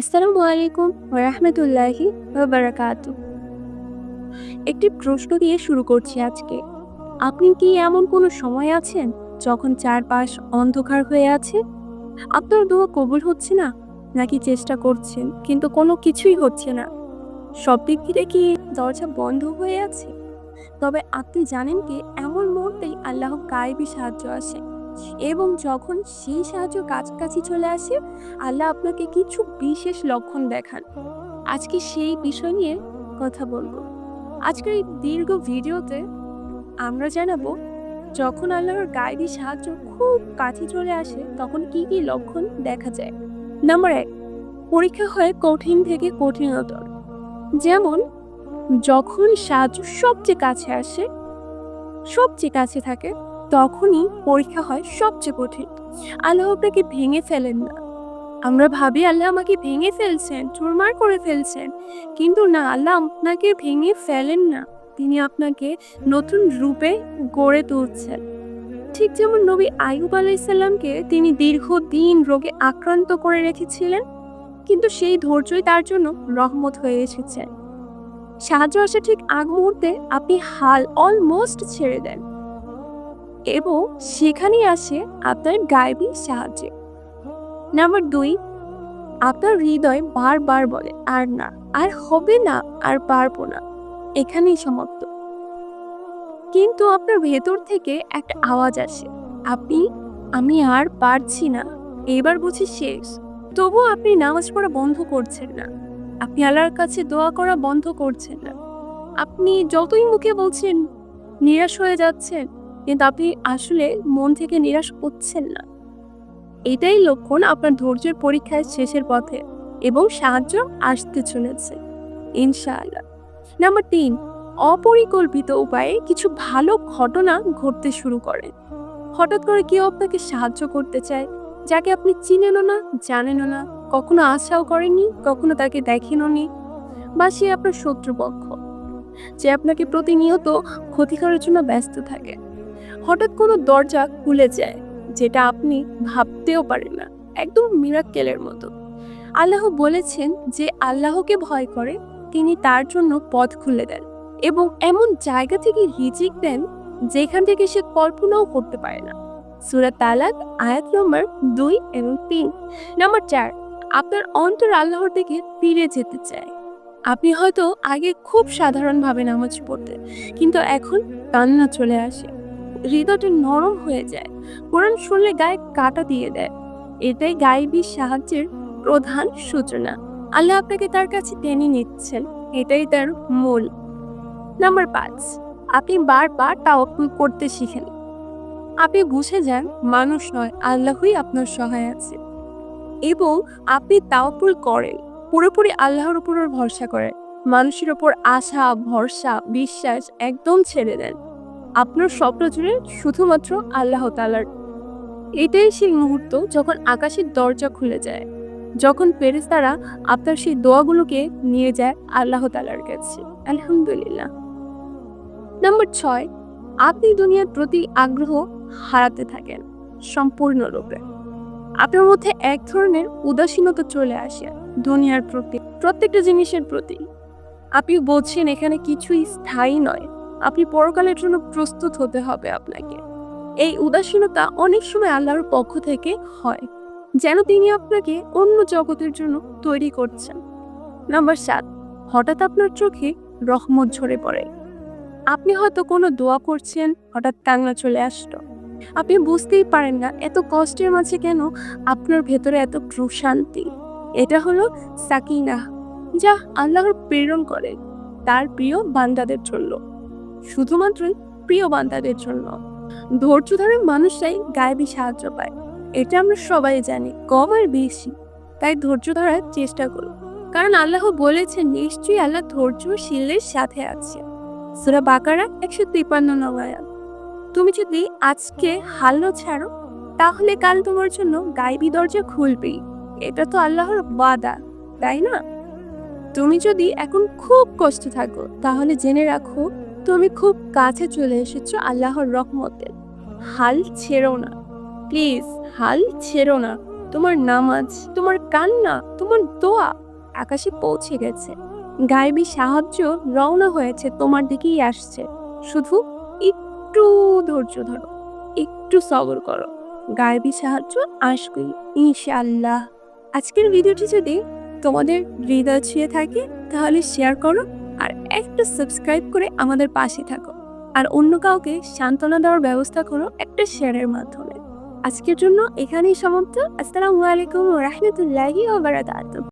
আসসালামু আলাইকুম ওয়া রাহমাতুল্লাহি ওয়া বারাকাতুহু। একটি প্রশ্ন দিয়ে শুরু করছি আজকে। আপনি কি এমন কোনো সময় আছেন যখন চারপাশ অন্ধকার হয়ে আছে? আপনার দোয়া কবুল হচ্ছে না? নাকি চেষ্টা করছেন কিন্তু কোনো কিছুই হচ্ছে না? সব দিক থেকে কি দরজা বন্ধ হয়ে আছে? তবে আপনি জানেন কি এমন মুহূর্তেই আল্লাহ গায়েবী সাহায্য আসে এবং যখন সেই সাহায্য কাছাকাছি চলে আসে, আল্লাহ আপনাকে কিছু বিশেষ লক্ষণ দেখান। আজকে সেই বিষয় নিয়ে কথা বলবো। আজকের এই দীর্ঘ ভিডিওতে আমরা জানাবো যখন আল্লাহর গায়েবী সাহায্য খুব কাছে চলে আসে তখন কি কি লক্ষণ দেখা যায়। নাম্বার ১, পরীক্ষা হয় কঠিন থেকে কঠিনতর। যেমন যখন সাহায্য সবচেয়ে কাছে আসে, সবচেয়ে কাছে থাকে, তখনই পরীক্ষা হয় সবচেয়ে কঠিন। আল্লাহ আপনাকে ভেঙে ফেলেন না। আমরা ভাবি আল্লাহ আমাকে ভেঙে ফেলছেন, চুরমার করে ফেলছেন। কিন্তু না, আল্লাহ আপনাকে ভেঙে ফেলেন না। তিনি আপনাকে নতুন রূপে গড়ে তুলছেন। ঠিক যেমন নবী আইয়ুব আলাইহিসসালামকে তিনি দীর্ঘদিন রোগে আক্রান্ত করে রেখেছিলেন, কিন্তু সেই ধৈর্যই তার জন্য রহমত হয়ে এসেছে। সাহায্য আসা ঠিক আগ মুহূর্তে আপনি হাল অলমোস্ট ছেড়ে দেন এবং সেখানেই আসে আপনার গায়েবী সাহায্যে। নাম্বার ২, আপনার হৃদয় বারবার বলে আর না, আর হবে না, আর পারবো না, এখানেই সমাপ্ত। কিন্তু আপনার ভেতর থেকে একটা আওয়াজ আসে, আপনি আমি আর পারছি না, এবার বুঝি শেষ। তবুও আপনি নামাজ পড়া বন্ধ করছেন না, আপনি আল্লাহর কাছে দোয়া করা বন্ধ করছেন না। আপনি যতই মুখে বলছেন নিরাশ হয়ে যাচ্ছেন, কিন্তু আপনি আসলে মন থেকে নিরাশ হচ্ছেন না। এটাই লক্ষণ আপনার ধৈর্যের পরীক্ষায় শেষের পথে এবং সাহায্য আসতে চলেছে ইনশাআল্লাহ। নাম্বার ৩, অপরিকল্পিত উপায়ে কিছু ভালো ঘটনা ঘটতে শুরু করে। হঠাৎ করে কেউ আপনাকে সাহায্য করতে চায়, যাকে আপনি চিনেনও না, জানেনও না, কখনো আশাও করেননি, কখনো তাকে দেখেনওনি। বা সে আপনার শত্রুপক্ষ, যে আপনাকে প্রতিনিয়ত ক্ষতি করার জন্য ব্যস্ত থাকে। হঠাৎ কোনো দরজা খুলে যায় যেটা আপনি ভাবতেও পারেন না, একদম মিরাক্কেলের মতো। আল্লাহ বলেছেন যে আল্লাহকে ভয় করে তিনি তার জন্য পথ খুলে দেন এবং এমন জায়গা থেকে রিজিক দেন যেখান থেকে সে কল্পনাও করতে পারে না। সূরা তালাক আয়াত নম্বর ২ এবং ৩। নাম্বার ৪, আপনার অন্তর আল্লাহর দিকে ফিরে যেতে চায়। আপনি হয়তো আগে খুব সাধারণভাবে নামাজ পড়তেন, কিন্তু এখন কান্না চলে আসে, হৃদয়টা নরম হয়ে যায়, কোরআন শুনলে গায়ে কাঁটা দিয়ে দেয়। এটাই গায়েবী সাহায্যের প্রধান সূচনা। আল্লাহ আপনাকে তার কাছে টেনে নিচ্ছেন, এটাই তার মূল। নাম্বার ৫, আপনি বারবার তাওয়াক্কুল করতে শিখেন। আপনি বুঝে যান মানুষ নয়, আল্লাহই আপনার সহায় আছে এবং আপনি তাওয়াক্কুল করেন, পুরোপুরি আল্লাহর উপর ভরসা করেন। মানুষের উপর আশা, ভরসা, বিশ্বাস একদম ছেড়ে দেন। আপনার স্বপ্ন জুড়ে শুধুমাত্র আল্লাহ তাআলার। এটাই সেই মুহূর্ত যখন আকাশের দরজা খুলে যায়, যখন ফেরেশতারা আপনার সেই দোয়াগুলোকে নিয়ে যায় আল্লাহ তাআলার কাছে। আলহামদুলিল্লাহ। নাম্বার ৬, আপনি দুনিয়ার প্রতি আগ্রহ হারাতে থাকেন সম্পূর্ণরূপে। আপনার মধ্যে এক ধরনের উদাসীনতা চলে আসে দুনিয়ার প্রতি, প্রত্যেকটা জিনিসের প্রতি। আপনি বলছেন এখানে কিছুই স্থায়ী নয়, আপনি পরকালের জন্য প্রস্তুত হতে হবে আপনাকে। এই উদাসীনতা অনেক সময় আল্লাহর পক্ষ থেকে হয়, যেন তিনি আপনাকে অন্য জগতের জন্য তৈরি করছেন। নাম্বার ৭, হঠাৎ আপনার চোখে রহমত ঝরে পড়ে। আপনি হয়তো কোনো দোয়া করছেন, হঠাৎ কান্না চলে আসলো। আপনি বুঝতেই পারেন না এত কষ্টের মাঝে কেন আপনার ভেতরে এত প্রশান্তি। এটা হলো সাকিনাহ, যা আল্লাহর প্রেরণ করে তার প্রিয় বান্দাদের জন্য, শুধুমাত্রই প্রিয় বান্দাদের জন্য। ধৈর্য ধরে মানুষরাই গায়েবী সাহায্য পায়, এটা আমরা সবাই জানি, কম আর বেশি। তাই ধৈর্য ধরার চেষ্টা করুন, কারণ আল্লাহ বলেছেন নিশ্চয়ই আল্লাহ ধৈর্যশীলদের সাথে আছে। সূরা বাকারা ১৫৩ নং আয়াত। তুমি যদি আজকে হাল না ছাড়ো, তাহলে কাল তোমার জন্য গায়েবী দরজা খুলবেই। এটা তো আল্লাহর ওয়াদা, তাই না? তুমি যদি এখন খুব কষ্ট থাকো, তাহলে জেনে রাখো তুমি খুব কাছে চলে এসেছো আল্লাহর রহমতের। হাল ছেড়ো না, প্লিজ হাল ছেড়ো না। তোমার নামাজ, তোমার কান্না, তোমার দোয়া আকাশে পৌঁছে গেছে। গায়েবী সাহায্য রওনা হয়েছে, তোমার দিকেই আসছে। শুধু একটু ধৈর্য ধরো, একটু সবর করো, গায়েবী সাহায্য আসবেই ইনশাআল্লাহ। আজকের ভিডিওটি যদি তোমাদের হৃদয় ছুঁয়ে থাকে তাহলে শেয়ার করো আর একটা সাবস্ক্রাইব করে আমাদের পাশে থাকো। আর অন্য কাউকে সান্ত্বনা দেওয়ার ব্যবস্থা করো একটা শেয়ারের মাধ্যমে। আজকের জন্য এখানেই সমাপ্ত। আসসালামু আলাইকুম ওয়া রাহমাতুল্লাহি ওয়া বারাকাতুহু।